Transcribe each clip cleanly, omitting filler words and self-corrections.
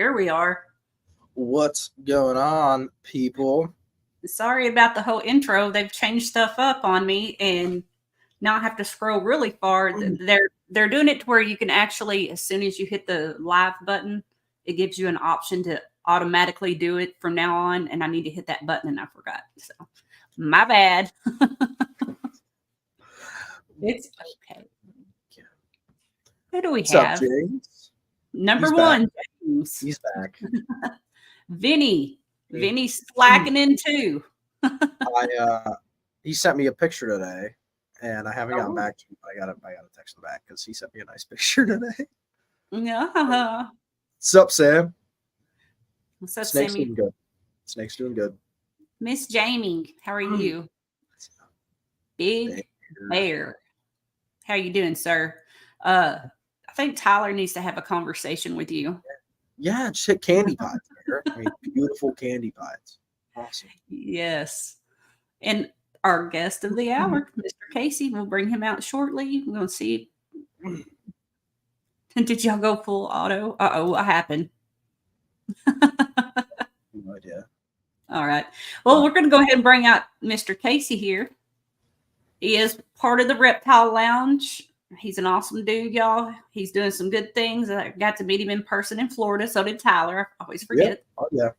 there we are. What's going on, people? Sorry about the whole intro. They've changed stuff up on me, and now I have to scroll really far. They're doing it to where you can actually, as soon as you hit the live button, it gives you an option to automatically do it from now on. And I need to hit that button, and I forgot. So, my bad. It's okay. Who do we What's have? up, James? Number He's one, back. James. He's back. Vinny. Vinny's slacking in too. He sent me a picture today, and I haven't gotten Oh. back to him. I gotta text him back because he sent me a nice picture today. Yeah. What's up, Sam? What's up, Snake's Sammy? doing good. Snake's doing good. Miss Jamie, how are you? Big Bear. How you doing, sir? I think Tyler needs to have a conversation with you. Yeah, just hit candy pies there. I mean, beautiful candy pies. Awesome. Yes. And our guest of the hour, Mr. Casey, we'll bring him out shortly. We're going to see. Did y'all go full auto? Uh-oh, what happened? No idea. All right. Well, we're going to go ahead and bring out Mr. Casey here. He is part of the Reptile Lounge. He's an awesome dude, y'all. He's doing some good things. I got to meet him in person in Florida. So did Tyler. I always forget. Yeah. Oh, yeah.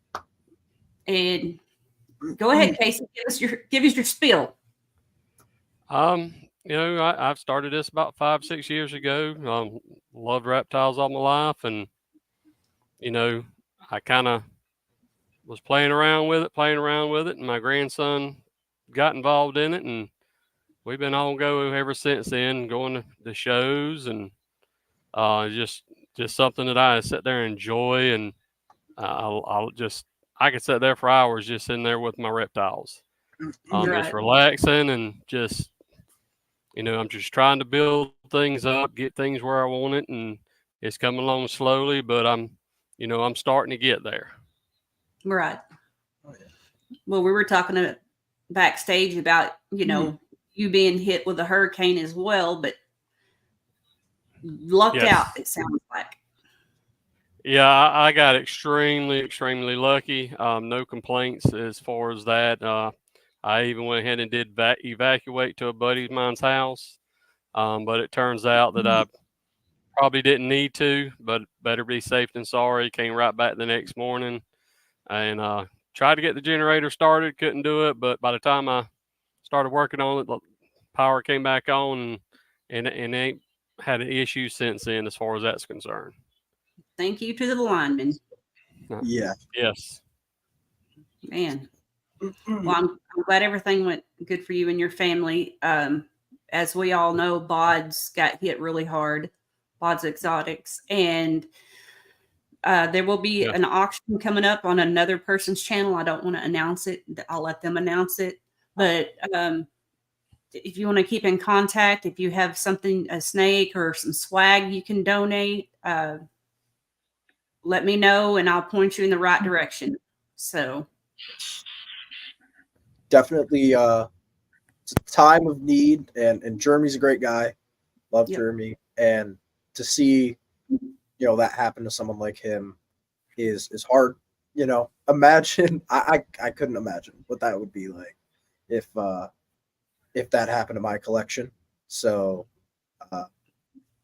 And go ahead, Casey. Give us your spiel. I've started this about 5-6 years ago. Loved reptiles all my life, and I kind of was playing around with it, and my grandson got involved in it, and we've been on go ever since then, going to the shows, and just something that I sit there and enjoy, and I could sit there for hours just sitting there with my reptiles, just relaxing, and just I'm just trying to build things up, get things where I want it, and it's coming along slowly, but I'm starting to get there. Right. Oh, yeah. Well, we were talking backstage about you being hit with a hurricane as well, but lucked out, it sounds like. Yeah, I got extremely, extremely lucky. No complaints as far as that. I even went ahead and did evacuate to a buddy of mine's house, but it turns out that I probably didn't need to, but better be safe than sorry. Came right back the next morning and tried to get the generator started, couldn't do it, but by the time I started working on it, the power came back on, and ain't had an issue since then as far as that's concerned. Thank you to the lineman. Yeah. Yes. Man. Well, I'm glad everything went good for you and your family. As we all know, Bod's got hit really hard, Bod's Exotics, and there will be an auction coming up on another person's channel. I don't want to announce it. I'll let them announce it. But if you want to keep in contact, if you have something, a snake or some swag you can donate, let me know and I'll point you in the right direction. So definitely it's a time of need, and Jeremy's a great guy. Love Jeremy, and to see that happen to someone like him is hard. Imagine I couldn't imagine what that would be like if that happened to my collection. So I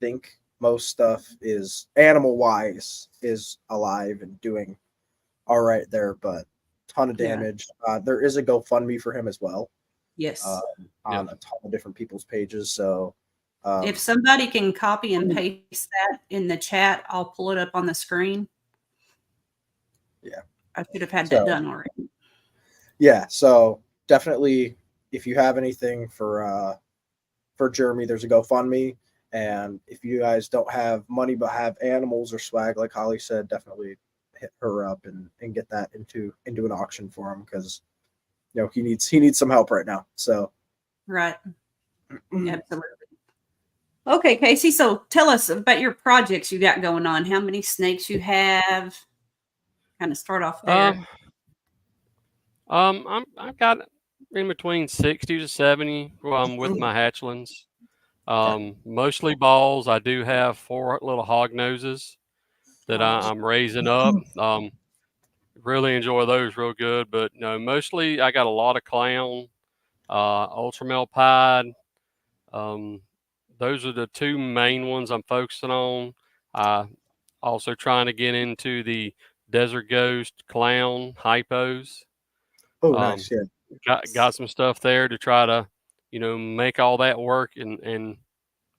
think most stuff is animal wise is alive and doing all right there, but ton of damage. There is a GoFundMe for him as well. Yes. On a ton of different people's pages. So if somebody can copy and paste that in the chat, I'll pull it up on the screen. Yeah. I should have had that done already. Yeah. So definitely, if you have anything for Jeremy, there's a GoFundMe. And if you guys don't have money but have animals or swag, like Holly said, definitely hit her up and get that into an auction for him, because he needs some help right now. So right. Absolutely. Okay, Casey. So tell us about your projects you got going on. How many snakes you have? Kind of start off there. I've got in between 60 to 70 with my hatchlings. Mostly balls. I do have 4 little hog noses. that I'm raising up. Really enjoy those real good, but no, mostly I got a lot of clown, ultramel pied. Those are the two main ones I'm focusing on. Also trying to get into the desert ghost clown hypos. Oh, nice. Yeah. Got some stuff there to try to, make all that work and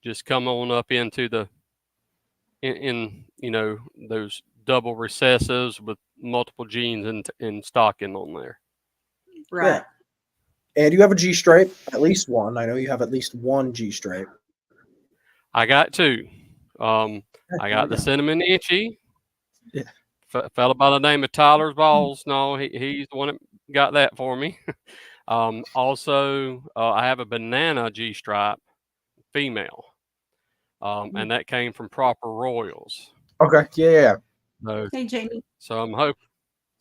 just come on up into the in those double recessives with multiple genes in stocking on there. Right. Yeah. And you have a G stripe, at least one. I know you have at least one G stripe. I got two. I got the cinnamon itchy. Yeah. Fella by the name of Tyler's Balls. No, he's the one that got that for me. Also, I have a banana G stripe female. And that came from Proper Royals. Okay. Yeah. So, Hey, Jamie. so I'm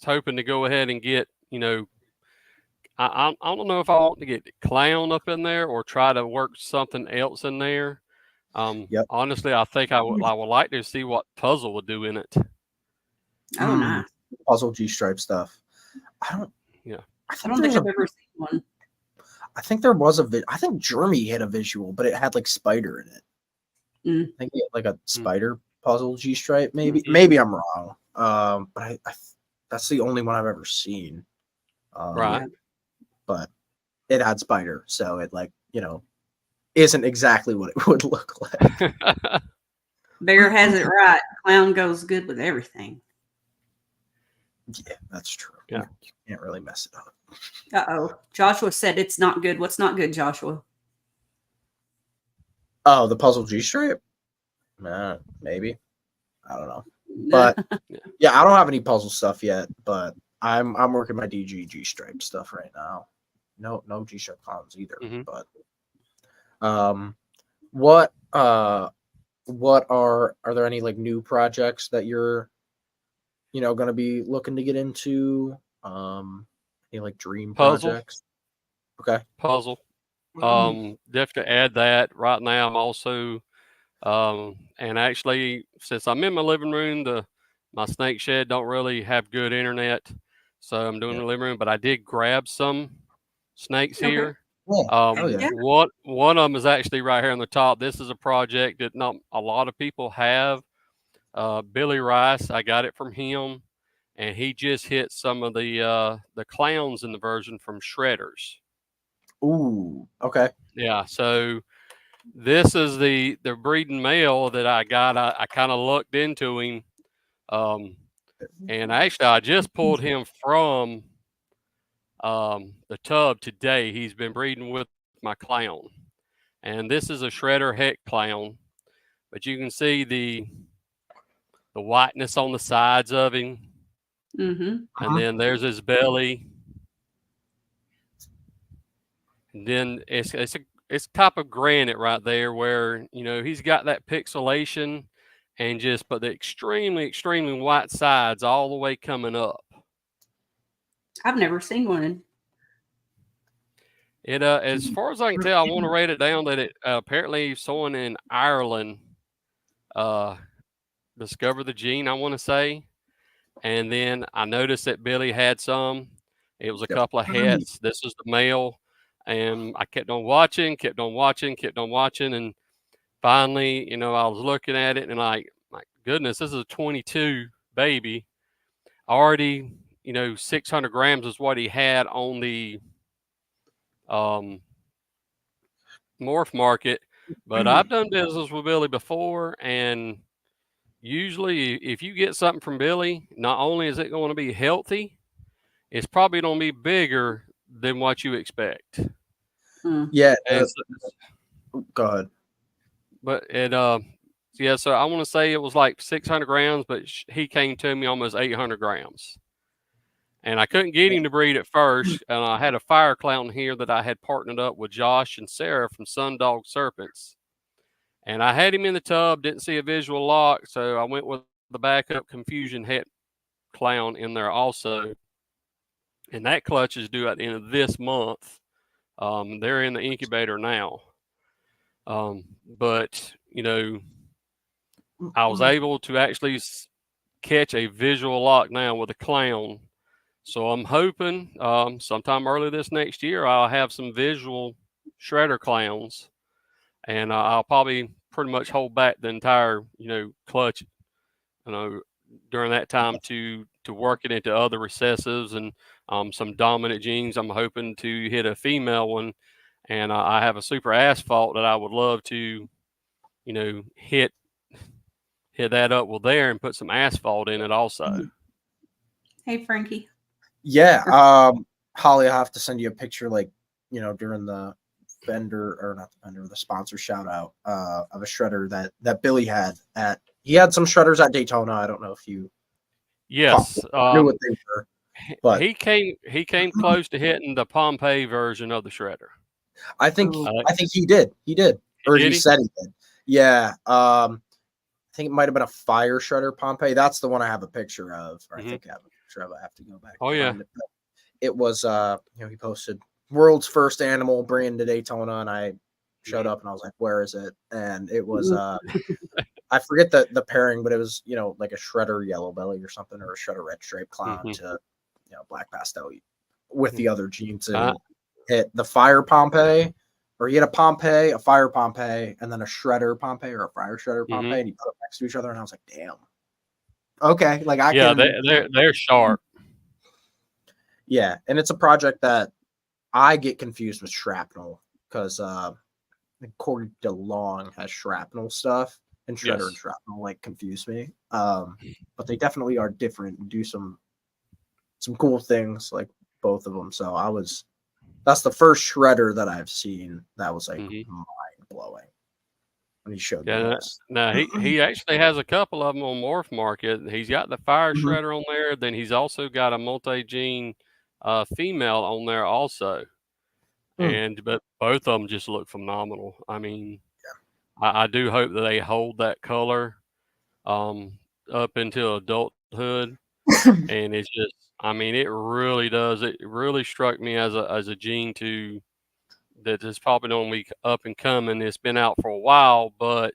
hoping to go ahead and get, I don't know if I want to get clown up in there or try to work something else in there. Yep. Honestly, I think I would like to see what puzzle would do in it. Oh, nice. Puzzle G stripe stuff. I don't think think I've ever seen one. I think there was I think Jeremy had a visual, but it had like spider in it. I think he had like a spider puzzle G stripe. Maybe I'm wrong. But I that's the only one I've ever seen. Right. But it had spider, so it isn't exactly what it would look like. Bear has it right. Clown goes good with everything. Yeah, that's true. Yeah. You can't really mess it up. Uh-oh. Joshua said it's not good. What's not good, Joshua? Oh, the puzzle G stripe? Maybe. I don't know. But yeah, I don't have any puzzle stuff yet, but I'm working my G stripe stuff right now. No G stripe columns either. But what are there any like new projects that you're going to be looking to get into? Any like dream projects? Okay. Puzzle. Definitely add that. Right now I'm also and actually since I'm in my living room, my snake shed don't really have good internet. So I'm doing the living room, but I did grab some snakes here. Yeah. One of them is actually right here on the top. This is a project that not a lot of people have. Billy Rice, I got it from him, and he just hit some of the clowns in the version from Shredders. Ooh, okay. Yeah, so this is the breeding male that I got. I kind of looked into him, and actually I just pulled him from the tub today. He's been breeding with my clown, and this is a Shredder Heck clown, but you can see the whiteness on the sides of him. And then there's his belly. And then it's type of granite right there where, he's got that pixelation but the extremely, extremely white sides all the way coming up. I've never seen one. It as far as I can tell, I want to rate it down that it apparently someone in Ireland discovered the gene, I want to say. And then I noticed that Billy had some. It was a couple of heads. This is the male. And I kept on watching. And finally, I was looking at it and like, my goodness, this is a 22 baby. Already, 600 grams is what he had on the morph market. But I've done business with Billy before, and usually if you get something from Billy, not only is it going to be healthy, it's probably going to be bigger than what you expect. Yeah. Go ahead. But so I want to say it was like 600 grams, but he came to me almost 800 grams. And I couldn't get him to breed at first. And I had a fire clown here that I had partnered up with Josh and Sarah from Sundog Serpents. And I had him in the tub, didn't see a visual lock. So I went with the backup Confusion Het clown in there also. And that clutch is due at the end of this month. They're in the incubator now. But, I was able to actually catch a visual lock now with a clown. So I'm hoping sometime early this next year I'll have some visual shredder clowns, and I'll probably pretty much hold back the entire clutch during that time to work it into other recessives and some dominant genes. I'm hoping to hit a female one, and I have a super asphalt that I would love to hit that up with there and put some asphalt in it also. Hey, Frankie. Yeah. Holly, I'll have to send you a picture, like, during the the sponsor shout out of a shredder that Billy had he had some shredders at Daytona. I don't know if you knew what they were, but he came close to hitting the Pompeii version of the shredder. I think he did. Or he said he did. Yeah. I think it might have been a fire shredder Pompeii. That's the one I have a picture of. Or I think I have a picture of it. I have to go back. Oh, yeah. It was, he posted world's first animal, bring it to Daytona. And I showed up and I was like, where is it? And it was, I forget the pairing, but it was, like a shredder yellow belly or something, or a shredder red stripe clown to, black pastel with the other genes. And hit the fire Pompeii. Or he had a Pompeii, a fire Pompeii, and then a shredder Pompeii or a fire shredder Pompeii, and he put them next to each other, and I was like, "Damn, okay." Like they're sharp. Yeah, and it's a project that I get confused with shrapnel because Corey DeLong has shrapnel stuff, and shredder and shrapnel like confuse me. But they definitely are different and do some cool things, like both of them. So that's the first shredder that I've seen that was like mind blowing when he showed me this. Now he actually has a couple of them on Morph Market. He's got the fire shredder on there. Then he's also got a multi-gene female on there also. But both of them just look phenomenal. I mean, I do hope that they hold that color up until adulthood. And it's just, I mean, it really does. It really struck me as a gene that is probably going to be up and coming. It's been out for a while, but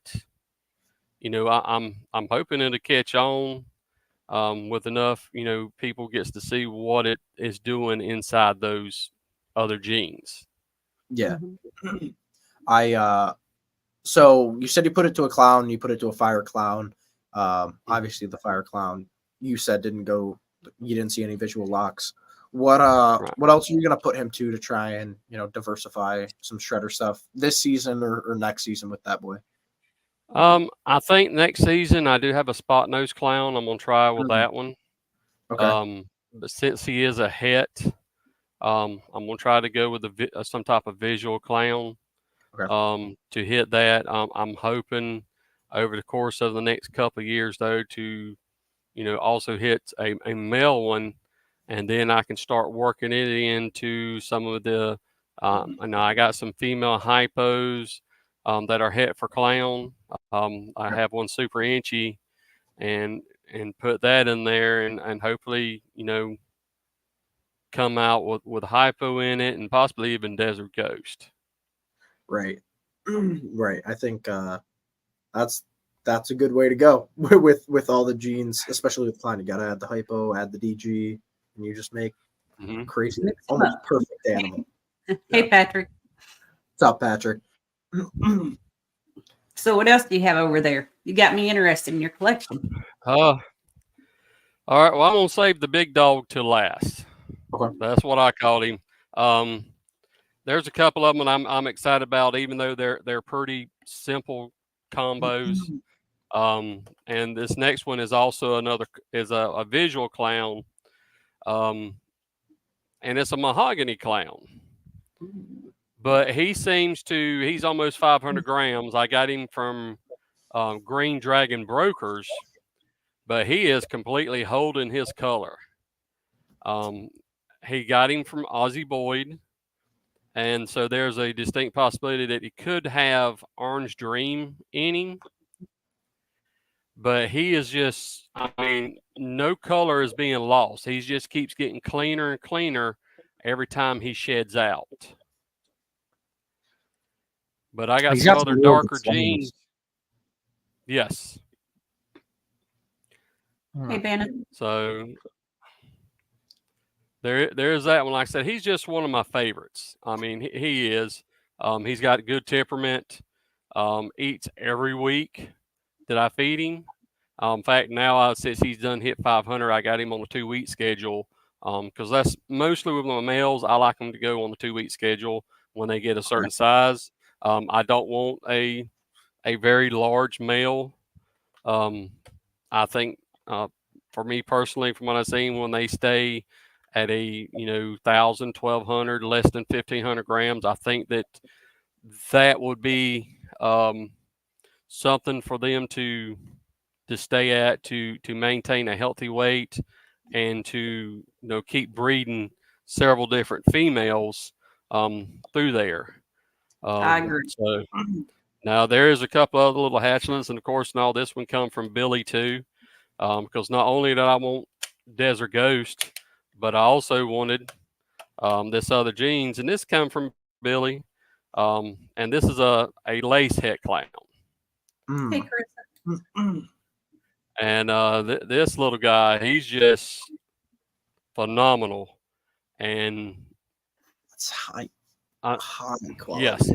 I'm hoping it'll catch on with enough people gets to see what it is doing inside those other genes. Yeah. So you said you put it to a clown, you put it to a fire clown. Obviously the fire clown you said you didn't see any visual locks. What else are you gonna put him to try and diversify some shredder stuff this season or next season with that boy? I think next season I do have a spot nose clown. I'm gonna try with that one. Okay. But since he is a het, I'm gonna try to go with some type of visual clown. Okay. To hit that. I'm hoping over the course of the next couple of years though to also hit a male one, and then I can start working it into some of the and I got some female hypos that are het for clown. I have one super inchy and put that in there and hopefully come out with hypo in it and possibly even desert ghost. Right. Right. I think that's a good way to go with all the genes, especially with clown. You gotta add the hypo, add the DG, and you just make crazy, almost perfect animal. Hey, Patrick. What's up, Patrick? So what else do you have over there? You got me interested in your collection. All right. Well, I'm gonna save the big dog to last. Okay. That's what I called him. There's a couple of them that I'm excited about, even though they're pretty simple combos. And this next one is also a visual clown. And it's a mahogany clown. But he's almost 500 grams. I got him from Green Dragon Brokers, but he is completely holding his color. He got him from Ozzy Boyd. And so there's a distinct possibility that he could have Orange Dream in him. But he is just, no color is being lost. He just keeps getting cleaner and cleaner every time he sheds out. But I got some other darker genes. Yes. Hey, Bannon. So there's that one. Like I said, he's just one of my favorites. I mean, he is. He's got good temperament. Eats every week that I feed him. In fact, now since he's done hit 500, I got him on the 2-week schedule. Because that's mostly with my males. I like them to go on the 2-week schedule when they get a certain size. I don't want a very large male. I think for me personally, from what I've seen, when they stay at a 1,000, 1,200, less than 1,500 grams, I think that would be something for them to stay at to maintain a healthy weight and to keep breeding several different females through there. I agree. So now there is a couple other little hatchlings, and of course now this one come from Billy too, because not only did I want Desert Ghost, but I also wanted this other genes, and this come from Billy, and this is a lace head clown. Hey, Chris. And this little guy, he's just phenomenal, and It's high quality. yes,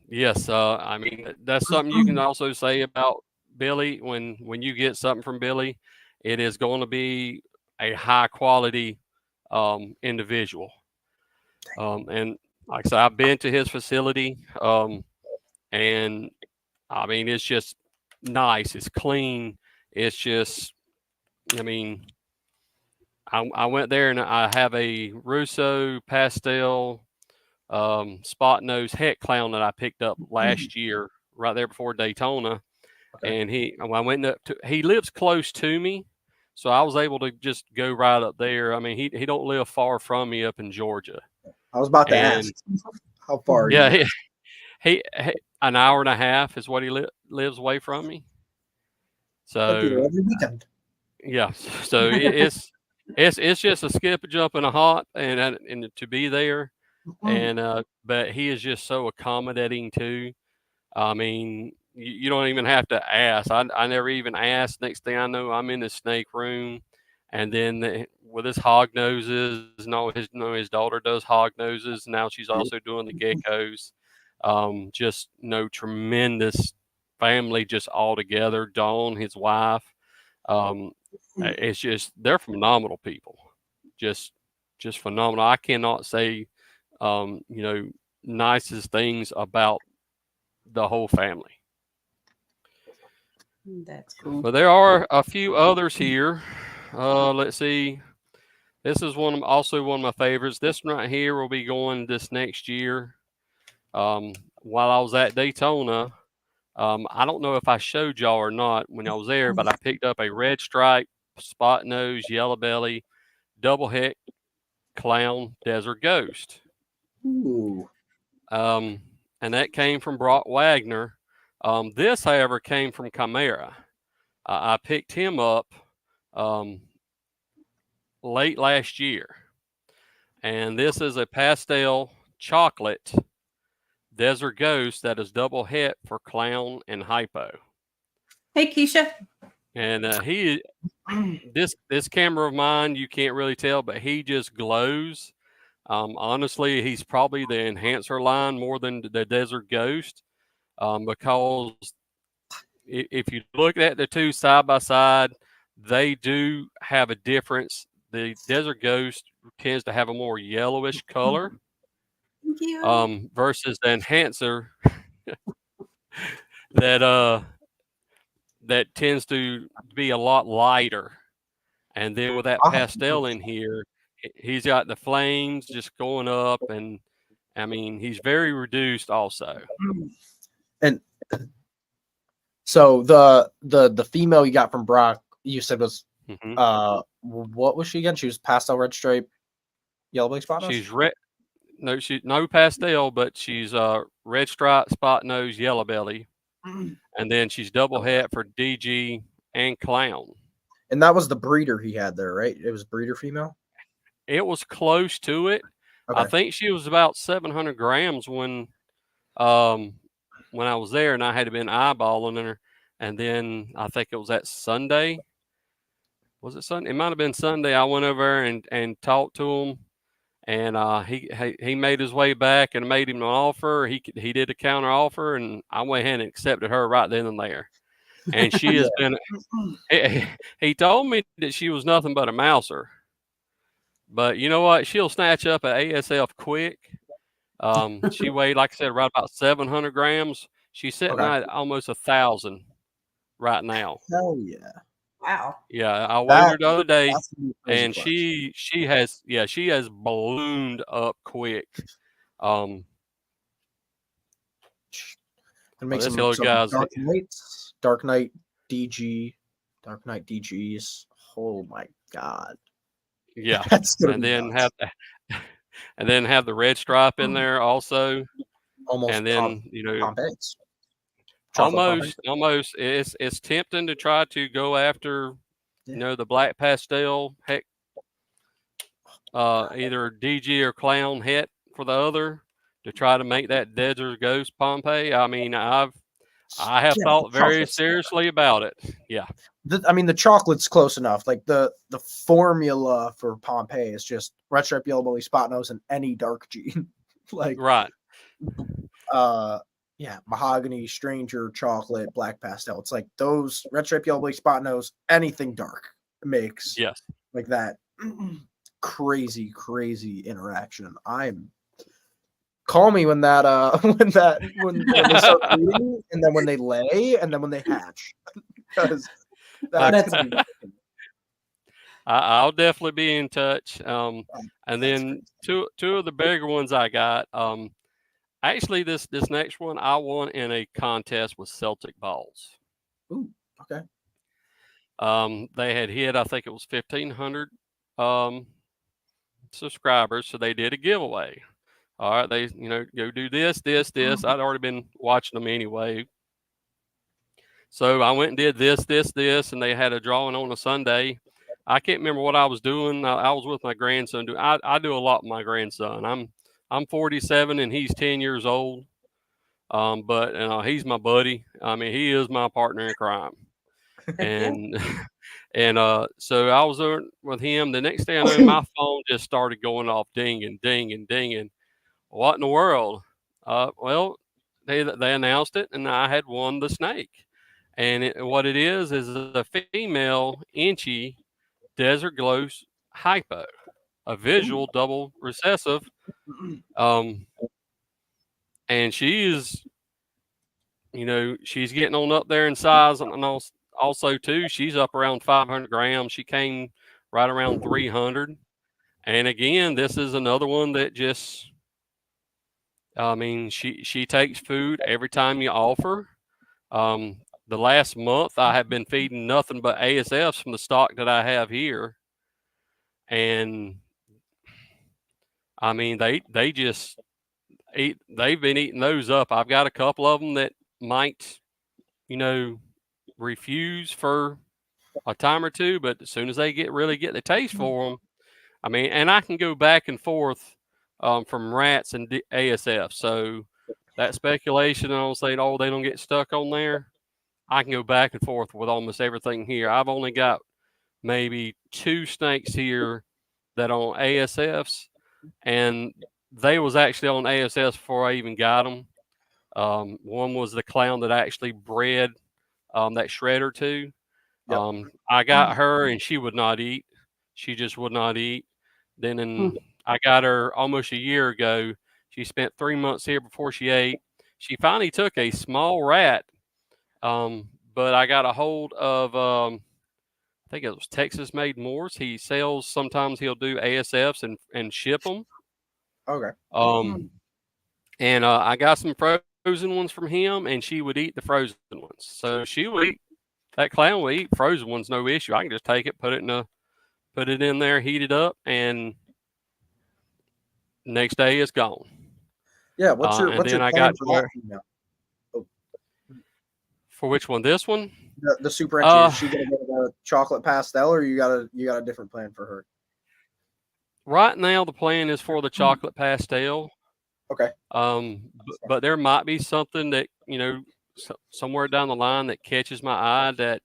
yes. I mean, that's something you can also say about Billy. When you get something from Billy, it is going to be a high quality individual. And like I said, I've been to his facility, and I mean, it's just nice. It's clean. It's just, I mean, I went there and I have a Russo pastel spot nose het clown that I picked up last year, right there before Daytona. Okay. And I went up to, he lives close to me, so I was able to just go right up there. I mean, he don't live far from me up in Georgia. I was about to ask how far. Yeah, he an hour and a half is what he lives away from me. So every weekend. Yeah, so it's just a skip, a jump, and a hop, and to be there, and but he is just so accommodating too. I mean, you don't even have to ask. I never even asked. Next thing I know, I'm in the snake room, and then with his hog noses, his daughter does hog noses. Now she's also doing the geckos. Just tremendous family, just all together. Dawn, his wife. It's just, they're phenomenal people, just phenomenal. I cannot say nicest things about the whole family. That's cool. But there are a few others here. Let's see. This is also one of my favorites. This one right here will be going this next year. While I was at Daytona, I don't know if I showed y'all or not when I was there, but I picked up a red stripe, spot nose, yellow belly, double head clown desert ghost. Ooh. And that came from Brock Wagner. This, however, came from Chimera. I picked him up late last year. And this is a pastel chocolate desert ghost that is double het for clown and hypo. Hey, Keisha. And this camera of mine, you can't really tell, but he just glows. Honestly, he's probably the enhancer line more than the desert ghost, because if you look at the two side by side, they do have a difference. The desert ghost tends to have a more yellowish color. Thank you. Versus the enhancer that tends to be a lot lighter. And then with that pastel in here, he's got the flames just going up, and I mean, he's very reduced also. And so the female you got from Brock, you said was what was she again? She was pastel red stripe, yellow belly spot nose? She's red. No pastel, but she's red stripe, spot nose, yellow belly, and then she's double het for DG and clown. And that was the breeder he had there, right? It was breeder female. It was close to it. Okay. I think she was about 700 grams when I was there, and I had been eyeballing her. And then I think it was that Sunday was it Sunday? It might have been Sunday. I went over and talked to him, and he made his way back and made him an offer. He did a counter offer, and I went ahead and accepted her right then and there. And she has been. He told me that she was nothing but a mouser, but you know what? She'll snatch up an ASF quick. She weighed, like I said, right about 700 grams. She's sitting at almost 1,000 right now. Hell yeah! Wow. Yeah, I weighed her the other day, and clutch. she has ballooned up quick. And make this some other guy's Dark Knight DGs. Oh my god! Yeah, That's gonna and be then nuts. have the red stripe in there also, Almost and then Pompeii's. Almost. It's tempting to try to go after, the black pastel heck, either DG or clown het for the other, to try to make that Desert Ghost Pompeii. I mean, I have thought very seriously about it. Yeah. The chocolate's close enough. Like the formula for Pompeii is just red stripe, yellow belly, spot nose, and any dark gene. Like right. Mahogany, stranger, chocolate, black pastel. It's like those red stripe, yellow belly, spot nose, anything dark makes like that crazy interaction. Call me when that when they start breeding, and then when they lay, and then when they hatch, because that's gonna be I'll definitely be in touch. And then two of the bigger ones I got. Actually, this next one I won in a contest with Celtic Balls. Ooh, okay. They had hit, I think it was 1,500 subscribers, so they did a giveaway. All right, they go do this. I'd already been watching them anyway. So I went and did this, and they had a drawing on a Sunday. I can't remember what I was doing. I was with my grandson. I do a lot with my grandson. I'm 47 and he's 10 years old. But he's my buddy. I mean, he is my partner in crime. And so I was there with him. The next thing I know, my phone just started going off, dinging. What in the world? Well, they announced it, and I had won the snake. And what it is a female inchy desert glows hypo, a visual double recessive. And she is, she's getting on up there in size, and also too, she's up around 500 grams. She came right around 300. And again, this is another one that just, she takes food every time you offer. The last month I have been feeding nothing but ASFs from the stock that I have here. And I mean, they just eat, they've been eating those up. I've got a couple of them that might, refuse for a time or two, but as soon as they really get the taste for them, and I can go back and forth from rats and ASF. So that speculation on saying, they don't get stuck on there, I can go back and forth with almost everything here. I've only got maybe 2 snakes here that are on ASFs, and they was actually on ASFs before I even got them. One was the clown that actually bred that shredder too. Yep. I got her, and she would not eat. She just would not eat. Then I got her almost a year ago. She spent 3 months here before she ate. She finally took a small rat, but I got a hold of, I think it was Texas Made Moors. He sells, sometimes he'll do ASFs and ship them. Okay. And I got some frozen ones from him, and she would eat the frozen ones. So she would eat, that clown would eat frozen ones, no issue. I can just take it, put it in there, heat it up, and next day it's gone. Yeah. What's your plan for that female? For which one? This one? The super entry. Is she gonna go to the chocolate pastel, or you got a different plan for her? Right now, the plan is for the chocolate pastel. Okay. But there might be something that, somewhere down the line that catches my eye that,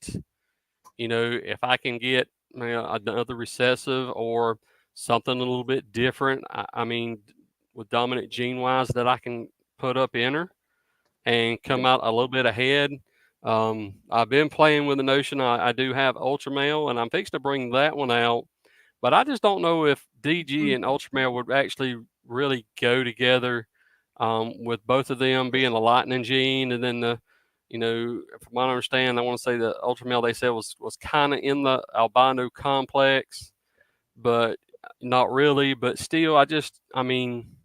if I can get another recessive or something a little bit different. I mean, with dominant gene wise that I can put up in her and come out a little bit ahead. I've been playing with the notion I do have ultra male, and I'm fixing to bring that one out, but I just don't know if DG and ultra male would actually really go together, with both of them being the lightning gene, and then from what I understand, I want to say the ultra male they said was kind of in the albino complex, but not really. But still, I mean,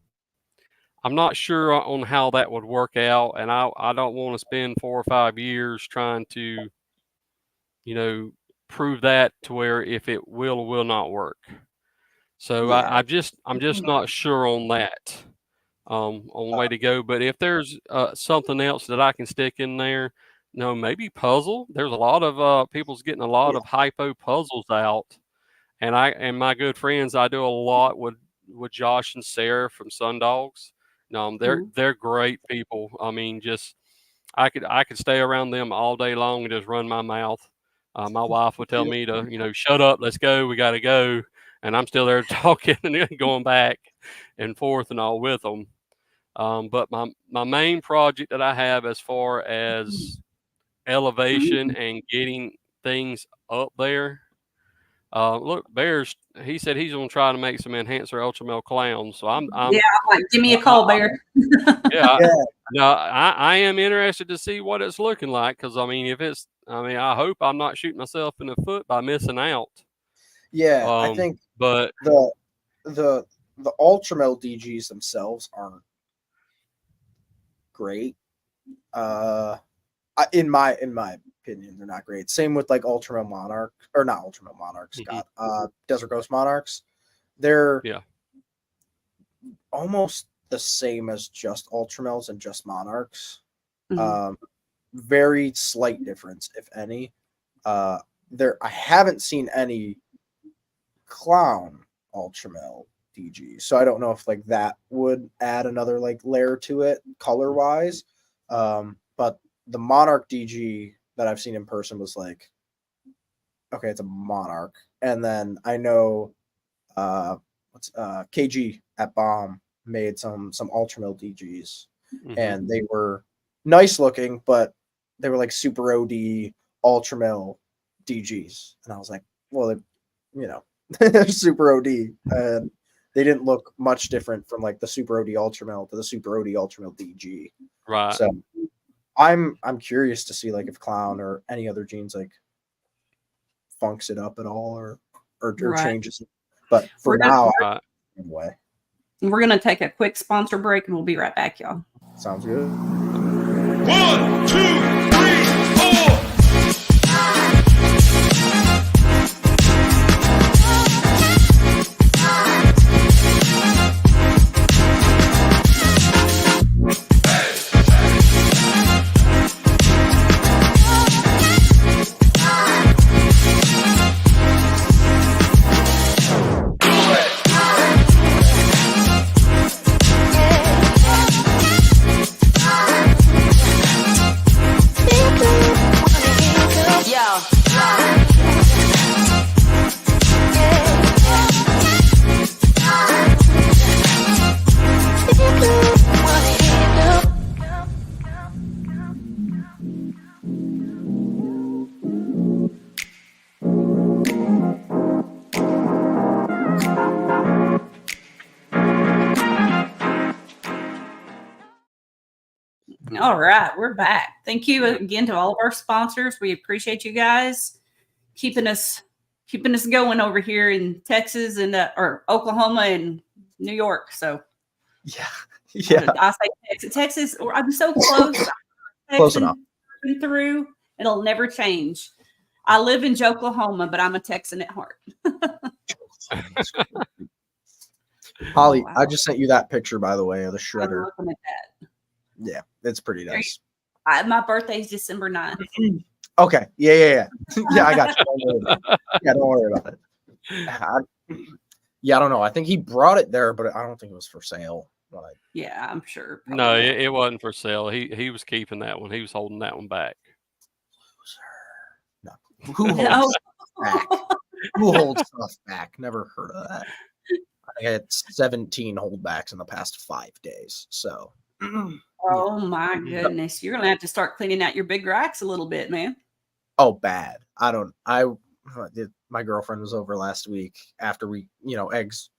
I'm not sure on how that would work out, and I don't want to spend 4 or 5 years trying to, prove that to where if it will or will not work. So Yeah. I'm just not sure on that, on the way to go. But if there's something else that I can stick in there, maybe puzzle. There's a lot of people's getting a lot of hypo puzzles out, and my good friends, I do a lot with Josh and Sarah from Sundogs. They're great people. I mean, just I could stay around them all day long and just run my mouth. My wife would tell me to, shut up, let's go, we got to go, and I'm still there talking and going back and forth and all with them. But my main project that I have as far as elevation and getting things up there. Look, Bears. He said he's gonna try to make some enhancer ultra male clowns. So I'm like, give me a call, Bear. I am interested to see what it's looking like, because I mean, I hope I'm not shooting myself in the foot by missing out. Yeah, I think, but the ultramel DGs themselves aren't great. In my opinion, they're not great. Same with like ultramel monarch, or not ultramel monarchs, desert ghost monarchs. They're almost the same as just ultramels and just monarchs. Very slight difference, if any. I haven't seen any clown ultramel DG, so I don't know if like that would add another like layer to it color wise. But the monarch DG that I've seen in person was like, okay, it's a monarch. And then I know KG at Bomb made some ultramel DGs, and they were nice looking, but they were like super OD ultramel DGs. And I was like, well, they're super OD, and they didn't look much different from like the super OD ultramel to the super OD ultramel DG. Right. So I'm curious to see like if clown or any other genes like funks it up at all or changes it. But for now, anyway. We're gonna take a quick sponsor break and we'll be right back, y'all. Sounds good. 1, 2, 3, 4. All right, we're back. Thank you again to all of our sponsors. We appreciate you guys keeping us going over here in Texas and or Oklahoma and New York. So yeah, I say Texas. I'm so close. Close enough. Through, it'll never change. I live in Oklahoma, but I'm a Texan at heart. Holly, wow. I just sent you that picture, by the way, of the shredder. I'm looking at that. Yeah, it's pretty nice. My birthday is December 9th. Okay. Yeah. Yeah, I got you. Don't worry about it. I don't know. I think he brought it there, but I don't think it was for sale. Yeah, I'm sure. No, it wasn't for sale. He was keeping that one. He was holding that one back. No. Who holds back? Who holds stuff back? Never heard of that. I had 17 holdbacks in the past 5 days. So, Oh my goodness. You're gonna have to start cleaning out your big racks a little bit, man. oh, bad. My girlfriend was over last week after we, eggs.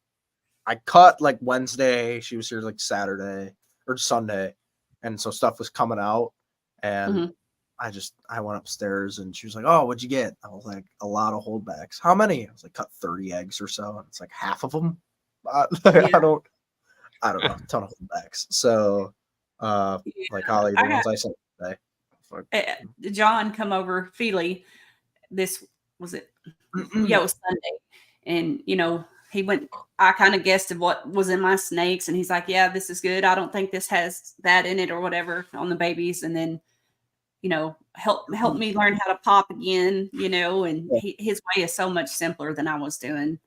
I cut like Wednesday. She was here like Saturday or Sunday. And so stuff was coming out. And I went upstairs and she was like, "Oh, what'd you get?" I was like, "A lot of holdbacks." "How many?" I was like, "Cut 30 eggs or so." And it's like half of them. I don't know, a ton of holdbacks. So, like Holly, the ones I sent today. John come over, Feely. This was it. Yeah, it was Sunday, and he went. I kind of guessed of what was in my snakes, and he's like, "Yeah, this is good. I don't think this has that in it or whatever on the babies." And then, help me learn how to pop again. And his way is so much simpler than I was doing,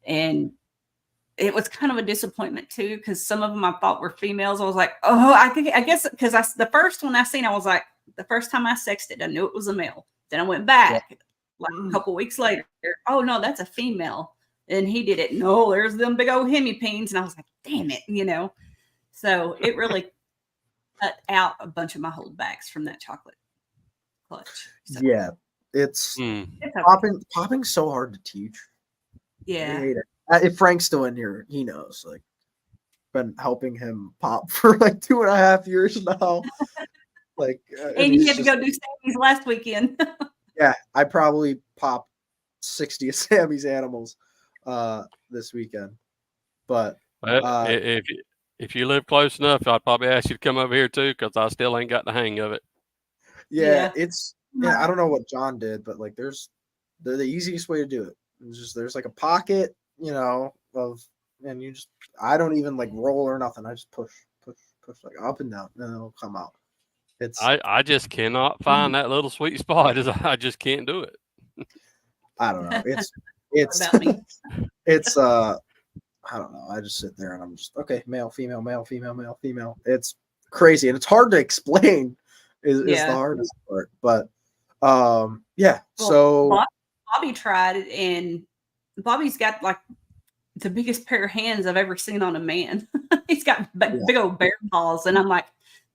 and it was kind of a disappointment too, because some of them I thought were females. I was like, "Oh, I guess," because the first one I seen, I was like, the first time I sexed it, I knew it was a male. Then I went back like a couple weeks later. "Oh no, that's a female." And he did it. "No, there's them big old hemipenes," and I was like, "Damn it," So it really cut out a bunch of my holdbacks from that chocolate clutch. So, Yeah, it's okay. popping so hard to teach. Yeah. I hate it. If Frank's still in here, he knows. Like, been helping him pop for like 2.5 years now. Like, and you had to go do Sammy's last weekend. Yeah, I probably popped 60 of Sammy's animals this weekend. But if you live close enough, I'd probably ask you to come over here too, because I still ain't got the hang of it. Yeah, I don't know what John did, but like they're the easiest way to do it. It's just there's like a pocket, and you just I don't even like roll or nothing. I just push like up and down, and it'll come out. I just cannot find that little sweet spot. I just can't do it. I don't know. It's I don't know. I just sit there and I'm just okay, male, female, male, female, male, female. It's crazy and it's hard to explain. Is the hardest part, but yeah. Well, so Bobby tried it, and Bobby's got like the biggest pair of hands I've ever seen on a man. He's got big old bear paws, and I'm like,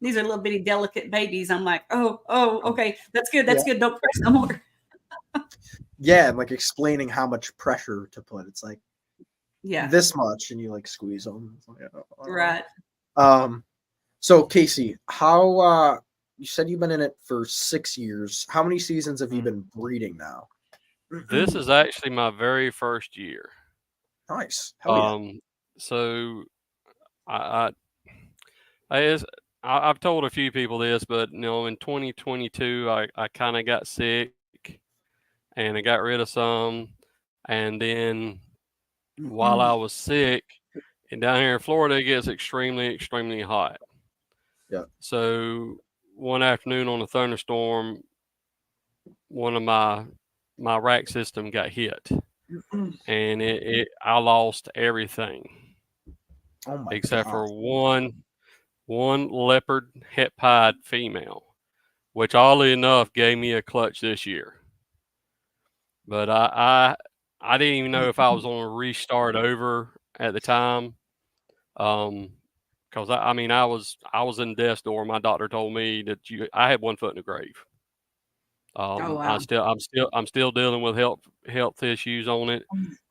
these are little bitty delicate babies. I'm like, oh, okay, that's good. That's good. Don't press no more. Yeah, and like explaining how much pressure to put. It's like this much, and you like squeeze them. Like, right. So Casey, how you said you've been in it for 6 years. How many seasons have you been breeding now? This is actually my very first year. Nice. So I've told a few people this, but in 2022 I kind of got sick and I got rid of some, and then while I was sick, and down here in Florida it gets extremely hot. Yeah. So one afternoon on a thunderstorm, one of my rack system got hit, and I lost everything except for one leopard het pied female, which oddly enough gave me a clutch this year. But I didn't even know if I was going to restart over at the time, because I was in death's door. My doctor told me that I had 1 foot in the grave. Oh, wow. I'm still dealing with health issues on it,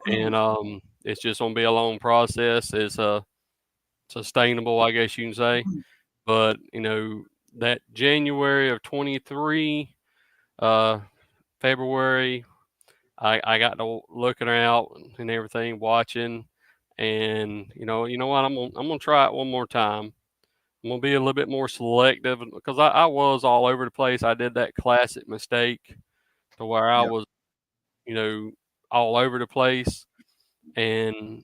and it's just going to be a long process. It's sustainable, I guess you can say. But that January of 23, February, I got to looking out and everything, watching, and you know what, I'm gonna try it one more time. I'm gonna be a little bit more selective, because I was all over the place. I did that classic mistake to where I was, all over the place, and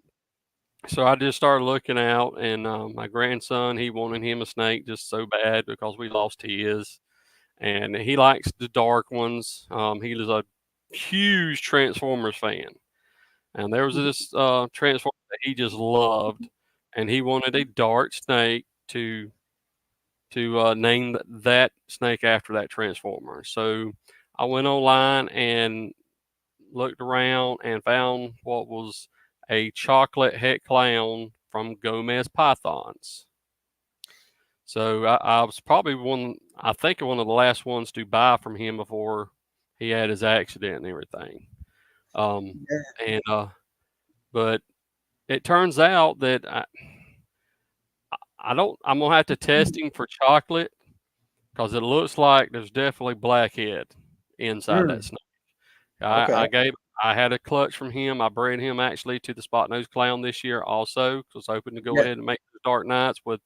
so I just started looking out. And my grandson, he wanted him a snake just so bad because we lost his, and he likes the dark ones. He was a huge Transformers fan, and there was this Transformer that he just loved, and he wanted a dark snake to name that snake after that Transformer. So I went online and looked around and found what was a chocolate het clown from Gomez Pythons. So I was probably one of the last ones to buy from him before he had his accident and everything. But it turns out that I'm gonna have to test him for chocolate because it looks like there's definitely blackhead inside that snake. I had a clutch from him. I bred him actually to the spot nose clown this year also because I was hoping to go ahead and make the dark nights with.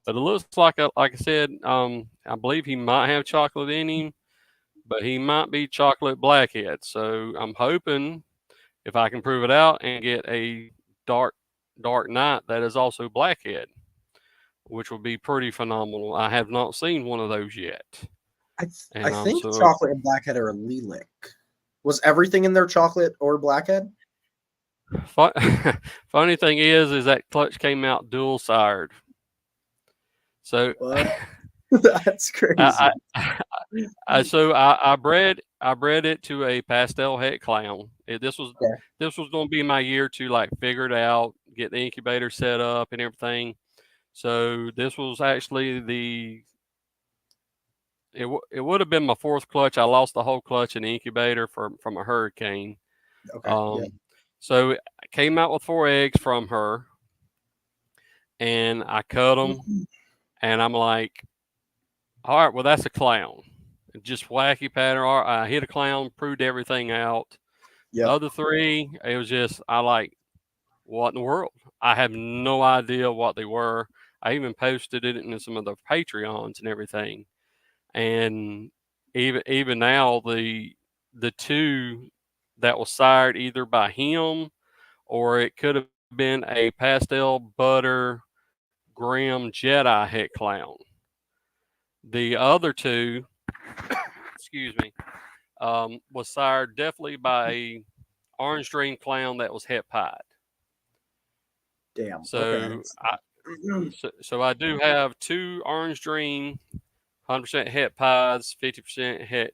But it looks like I said, I believe he might have chocolate in him, but he might be chocolate blackhead. So I'm hoping if I can prove it out and get a dark night that is also blackhead, which would be pretty phenomenal. I have not seen one of those yet. I think chocolate and blackhead are a lilac. Was everything in there chocolate or blackhead? Funny thing is that clutch came out dual sired. So that's crazy. I bred it to a pastel het clown. This was going to be my year to like figure it out, get the incubator set up and everything. So this was actually it would have been my fourth clutch. I lost the whole clutch in the incubator from a hurricane. So I came out with 4 eggs from her, and I cut them, and I'm like, all right, well, that's a clown. Just wacky pattern. I hit a clown, proved everything out. The other 3, it was just, what in the world? I have no idea what they were. I even posted it in some of the Patreons and everything. And even now, the 2 that was sired either by him or it could have been a pastel butter Grim Jedi het clown. The other 2, excuse me, was sired definitely by a orange dream clown that was het pied. Damn. So I do have 2 orange dream, 100% het pies, 50% het,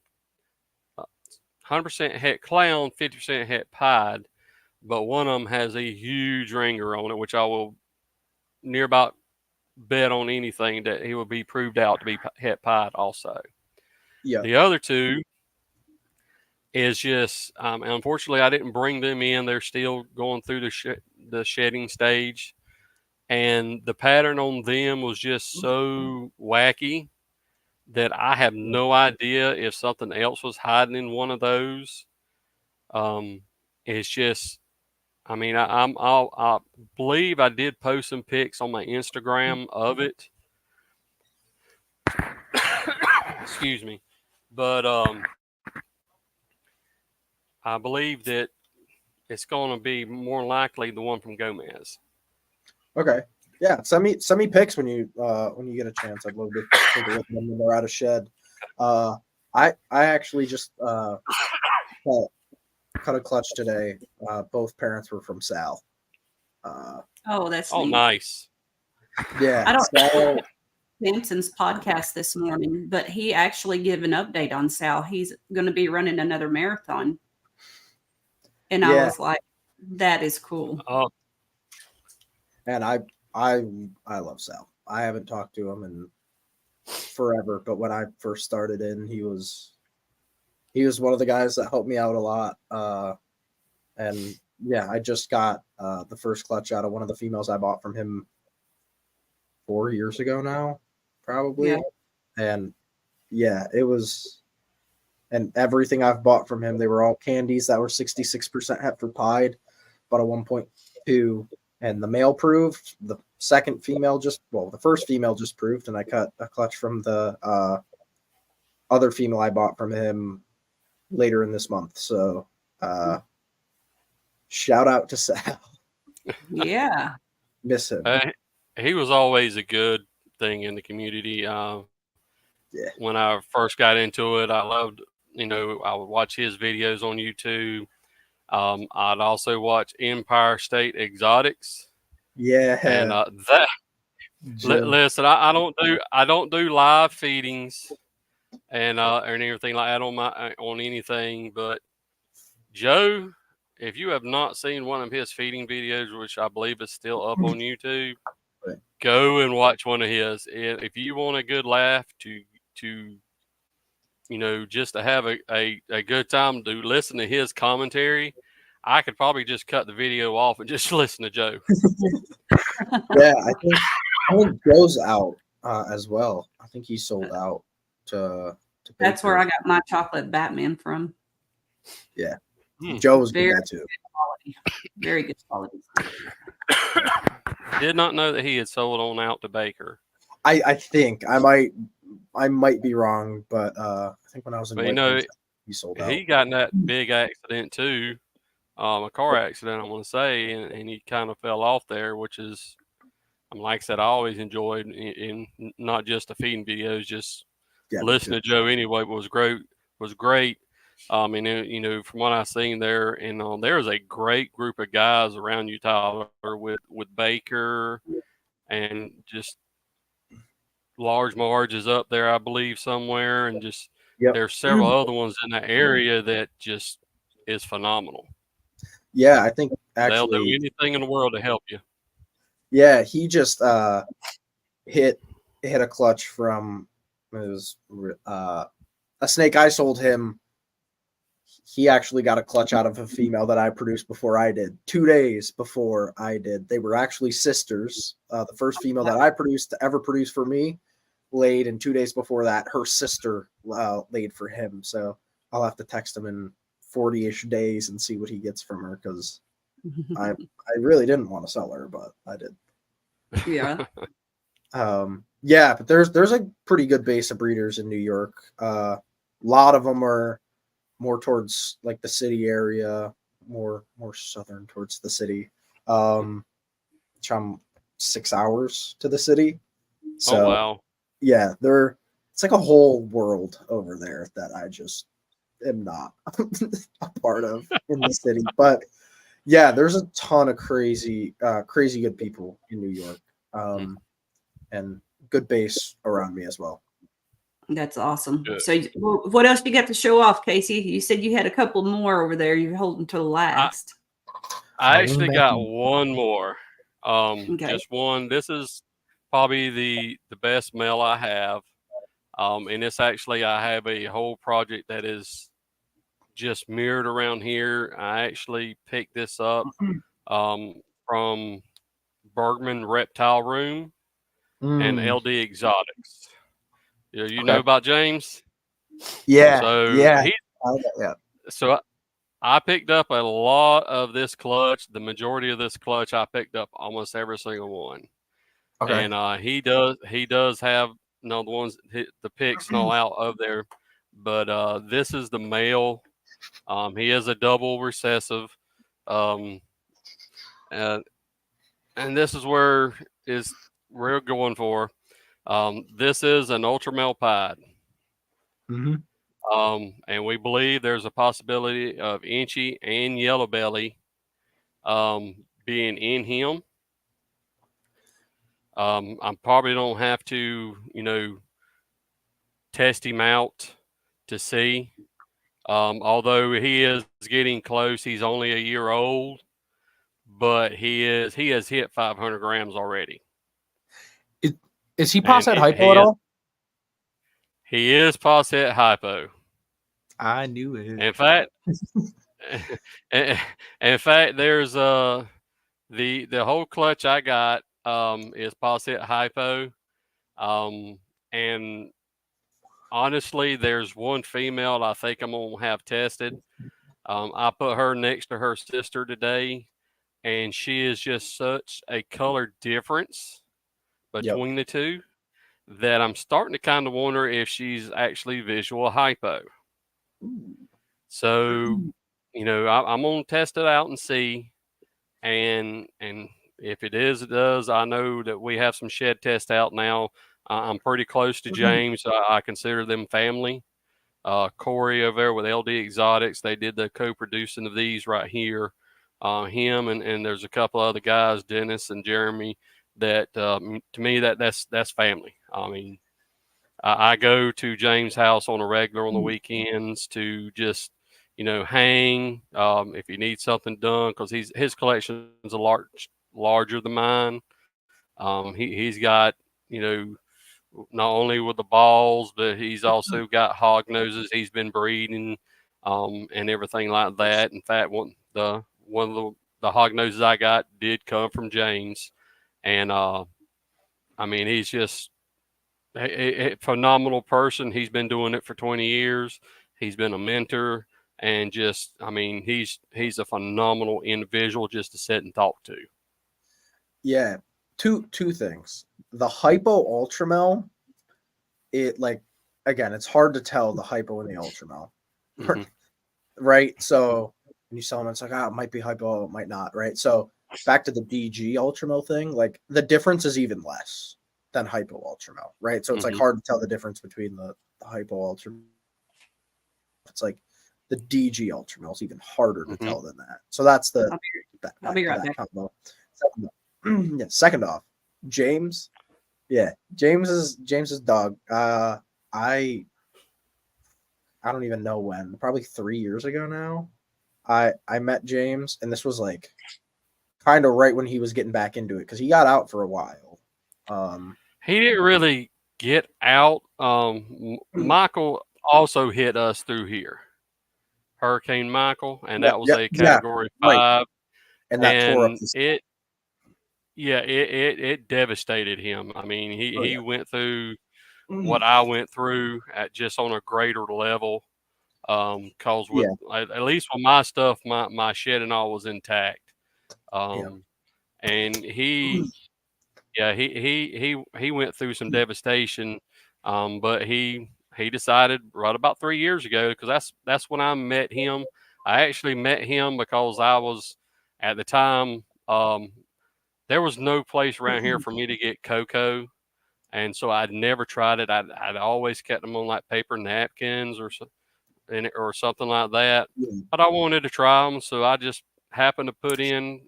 100% het clown, 50% het pied, but one of them has a huge ringer on it, which I will near about bet on anything that he will be proved out to be het pied also. The other 2 is just, unfortunately, I didn't bring them in. They're still going through the shedding stage. And the pattern on them was just so wacky that I have no idea if something else was hiding in one of those. It's just, I mean, I believe I did post some pics on my Instagram of it. Excuse me. But I believe that it's going to be more likely the one from Gomez. Okay. Yeah. Send me pics when you get a chance. I'd love to take a look at them when they're out of shed. I actually just cut a clutch today. Both parents were from Sal. That's neat. Nice. Yeah. I don't Samson's podcast this morning, but he actually gave an update on Sal. He's going to be running another marathon. And I was like, that is cool. And I love Sal. I haven't talked to him in forever, but when I first started in, he was one of the guys that helped me out a lot. And yeah, I just got the first clutch out of one of the females I bought from him 4 years ago now, probably. And yeah, it was, and everything I've bought from him, they were all candies that were 66% Heifer pied, but a 1.2. And the male proved, the first female just proved, and I cut a clutch from the other female I bought from him later in this month. So shout out to Sal. Yeah. Miss him. He was always a good thing in the community. When I first got into it, I loved, I would watch his videos on YouTube. I'd also watch Empire State Exotics. Yeah. And listen, I don't do live feedings and everything like that on anything, but Joe, if you have not seen one of his feeding videos, which I believe is still up on YouTube, Right. go and watch one of his. If you want a good laugh to just to have a good time to listen to his commentary, I could probably just cut the video off and just listen to Joe. Yeah, I think Joe's out as well. I think he sold out to That's where I Baker. got my chocolate Batman from. Yeah. Hmm. Joe was Very good too. Quality. Very good quality. Did not know that he had sold on out to Baker. I think I might be wrong, but I think when I was in But White Plains, he sold out. he got in that big accident too, a car accident, I want to say, and he kind of fell off there, which is, like I said, I always enjoyed in not just the feeding videos, just listening to Joe anyway was great. And from what I've seen there, and there's a great group of guys around you, Tyler, with Baker, and just Large Marge is up there, I believe, somewhere, and just there's several other ones in that area that just is phenomenal. Yeah, I think They'll do actually anything in the world to help you. Yeah, he just hit a clutch from a snake I sold him. He actually got a clutch out of a female that I produced before I did. 2 days before I did. They were actually sisters. The first female that I produced to ever produce for me laid, and 2 days before that, her sister laid for him. So I'll have to text him in 40-ish days and see what he gets from her, because I really didn't want to sell her, but I did. Yeah. Yeah, but there's a pretty good base of breeders in New York. A lot of them are more towards like the city area, more southern towards the city. Which I'm 6 hours to the city. So wow. Yeah, it's like a whole world over there that I just am not a part of in the city. But yeah, there's a ton of crazy good people in New York. And good base around me as well. That's awesome. Good. So what else you got to show off, Casey? You said you had a couple more over there. You're holding to the last. I actually got one more. Okay. Just one. This is probably the best male I have. And it's actually, I have a whole project that is just mirrored around here. I actually picked this up from Bergman Reptile Room and LD Exotics. You know about James? Yeah. So So I picked up a lot of this clutch. The majority of this clutch, I picked up almost every single one. Okay. And he does have the ones, the pics and all out of there. But this is the male. He is a double recessive. And this is where we're going for. This is an ultra male pied. And we believe there's a possibility of Inchy and Yellow Belly being in him. I probably don't have to, test him out to see. Although he is getting close, he's only a year old, but he has hit 500 grams already. Is he pos het hypo at all? He is pos het hypo. I knew it. In fact, there's the whole clutch I got is pos het hypo, and honestly, there's one female I think I'm gonna have tested. I put her next to her sister today, and she is just such a color difference between the two that I'm starting to kind of wonder if she's actually visual hypo. So, I'm going to test it out and see. And if it is, it does. I know that we have some shed tests out now. I'm pretty close to James. I consider them family. Corey over there with LD Exotics, they did the co-producing of these right here. Him and there's a couple other guys, Dennis and Jeremy, that to me that's family. I mean, I go to James' house on a regular on the weekends to just hang if you need something done, because his collection is larger than mine. He's got, not only with the balls, but he's also got hog noses. He's been breeding and everything like that. In fact, one of the hog noses I got did come from James, and he's just a phenomenal person. He's been doing it for 20 years. He's been a mentor, and just, he's a phenomenal individual just to sit and talk to. Yeah. Two things. The hypo ultramel, again, it's hard to tell the hypo and the ultramel. Mhm. Right? So when you sell them, it's like, it might be hypo, it might not, right? So back to the DG ultramel thing, like the difference is even less than hypo ultramel, right? So it's like hard to tell the difference between the hypo ultramel. It's like the DG ultramel is even harder to tell than that. So that's the I'll be right back. Second off, James. Yeah, James's dog. I don't even know when. Probably 3 years ago now. I met James, and this was like kind of right when he was getting back into it, because he got out for a while. He didn't really get out. Michael also hit us through here, Hurricane Michael, and that was a Category 5, right. And that tore up it devastated him. He went through what I went through just on a greater level. Cause at least with my stuff, my shed and all was intact. And he went through some devastation. But he decided right about 3 years ago, because that's when I met him. I actually met him because I was, at the time, there was no place around here for me to get cocoa. And so I'd never tried it. I'd always kept them on like paper napkins or something like that. But I wanted to try them, so I just happened to put in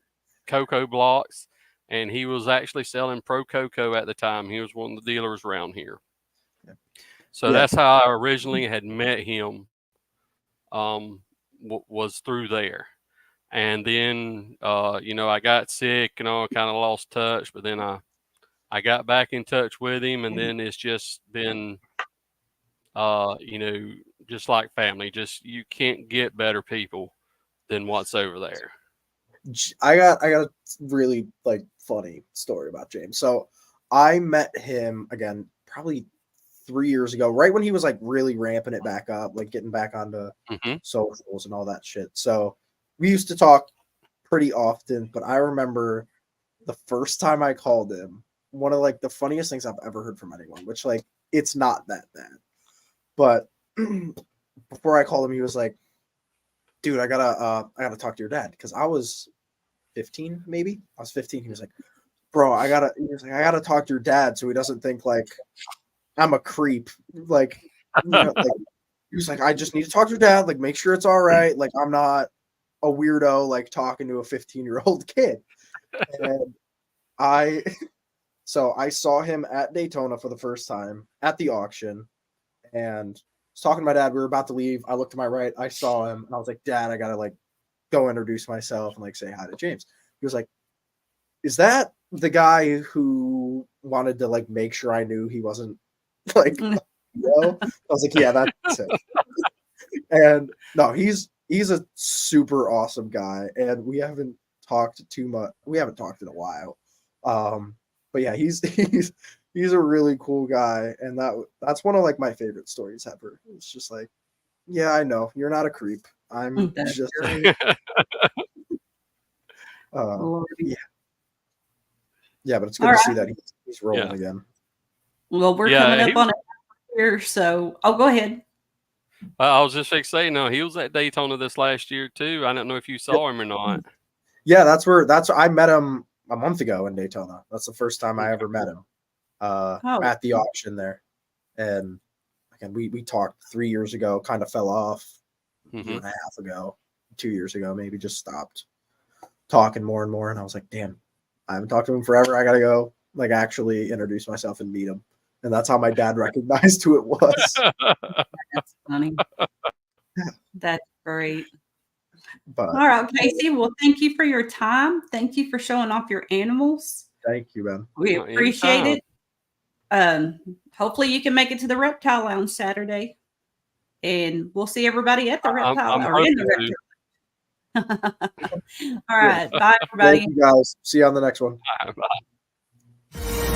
cocoa blocks. And he was actually selling Pro Cocoa at the time. He was one of the dealers around here. So that's how I originally had met him. Was through there. And then, I got sick and I kind of lost touch, but then I got back in touch with him, and then it's just been, just like family. Just, you can't get better people than what's over there. I got a really funny story about James. So I met him again probably 3 years ago, right when he was really ramping it back up, getting back onto socials and all that shit. So we used to talk pretty often, but I remember the first time I called him, one of the funniest things I've ever heard from anyone, which it's not that bad. But before I called him, he was like, dude, I gotta talk to your dad, because I was 15, maybe. I was 15. He was like, bro, I gotta talk to your dad so he doesn't think I'm a creep. He was like, I just need to talk to your dad, make sure it's all right. I'm not a weirdo talking to a 15-year-old kid. And I saw him at Daytona for the first time at the auction, and I was talking to my dad. We were about to leave. I looked to my right. I saw him, and I was like, Dad, I gotta go introduce myself and say hi to James. He was like, is that the guy who wanted to make sure I knew he wasn't I was like, yeah, that's it. And no, he's a super awesome guy, and we haven't talked too much. We haven't talked in a while. But yeah, he's a really cool guy, and that's one of my favorite stories ever. It's just yeah, I know you're not a creep. I'm just yeah, but it's good to see that he's rolling again. Well, we're coming up on it here, so go ahead. I was just saying, no, he was at Daytona this last year too. I don't know if you saw him or not. Yeah, that's where I met him a month ago in Daytona. That's the first time I ever met him at the auction there. And again, we talked 3 years ago, kind of fell off a year and a half ago, 2 years ago, maybe just stopped talking more and more. And I was like, damn, I haven't talked to him forever. I got to go actually introduce myself and meet him. And that's how my dad recognized who it was. That's funny. That's Great. But All right, Casey. Well, thank you for your time. Thank you for showing off your animals. thank you, man. We Oh, appreciate anytime. it. Hopefully you can make it to the Reptile Lounge Saturday, and we'll see everybody at the Reptile I'm or in hoping the to. Reptile. All right, bye everybody. Thank you guys. See you on the next one. Bye.